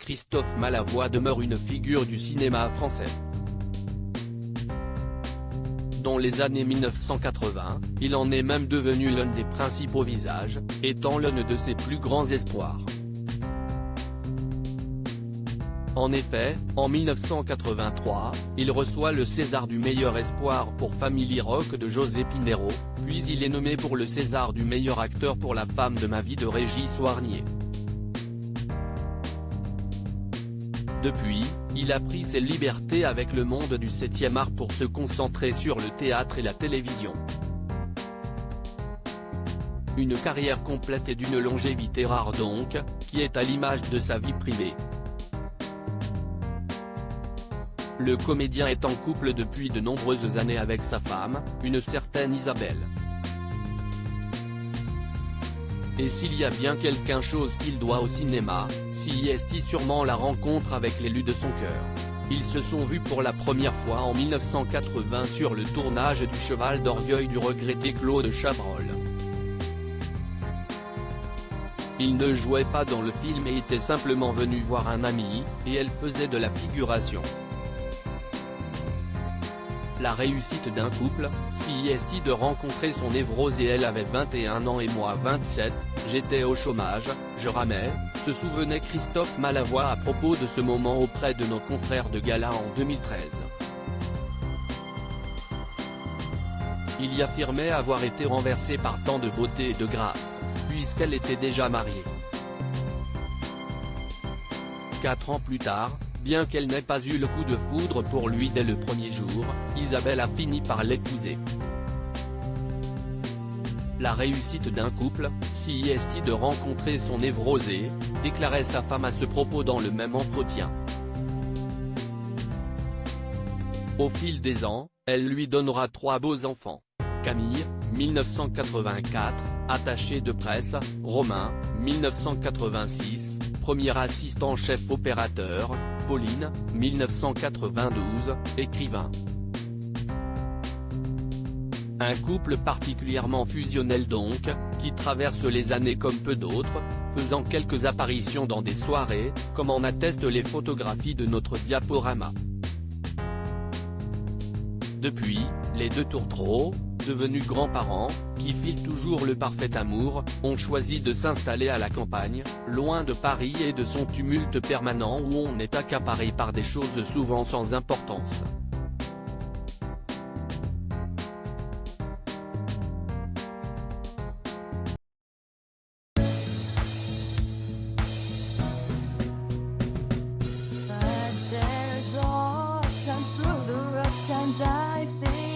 Christophe Malavoie demeure une figure du cinéma français. Dans les années 1980, il en est même devenu l'un des principaux visages, étant l'un de ses plus grands espoirs. En effet, en 1983, il reçoit le César du meilleur espoir pour Family Rock de José Pinheiro, puis il est nommé pour le César du meilleur acteur pour La femme de ma vie de Régis Warnier. Depuis, il a pris ses libertés avec le monde du 7e art pour se concentrer sur le théâtre et la télévision. Une carrière complète et d'une longévité rare donc, qui est à l'image de sa vie privée. Le comédien est en couple depuis de nombreuses années avec sa femme, une certaine Isabelle. Et s'il y a bien quelque chose qu'il doit au cinéma, c'est sûrement la rencontre avec l'élu de son cœur. Ils se sont vus pour la première fois en 1980 sur le tournage du Cheval d'Orgueil du regretté Claude Chabrol. Il ne jouait pas dans le film et était simplement venu voir un ami, et elle faisait de la figuration. La réussite d'un couple, c'est de rencontrer son névrose et elle avait 21 ans et moi 27, j'étais au chômage, je ramais, se souvenait Christophe Malavoie à propos de ce moment auprès de nos confrères de gala en 2013. Il y affirmait avoir été renversé par tant de beauté et de grâce, puisqu'elle était déjà mariée. 4 ans plus tard, bien qu'elle n'ait pas eu le coup de foudre pour lui dès le premier jour, Isabelle a fini par l'épouser. La réussite d'un couple, c'est de rencontrer son névrosé, déclarait sa femme à ce propos dans le même entretien. Au fil des ans, elle lui donnera 3 beaux enfants. Camille, 1984, attaché de presse, Romain, 1986, premier assistant-chef opérateur, Pauline, 1992, écrivain. Un couple particulièrement fusionnel donc, qui traverse les années comme peu d'autres, faisant quelques apparitions dans des soirées, comme en attestent les photographies de notre diaporama. Depuis, les deux tourtereaux, devenus grands-parents, qui filent toujours le parfait amour, ont choisi de s'installer à la campagne, loin de Paris et de son tumulte permanent où on est accaparé par des choses souvent sans importance. But there's all times through the rough times I think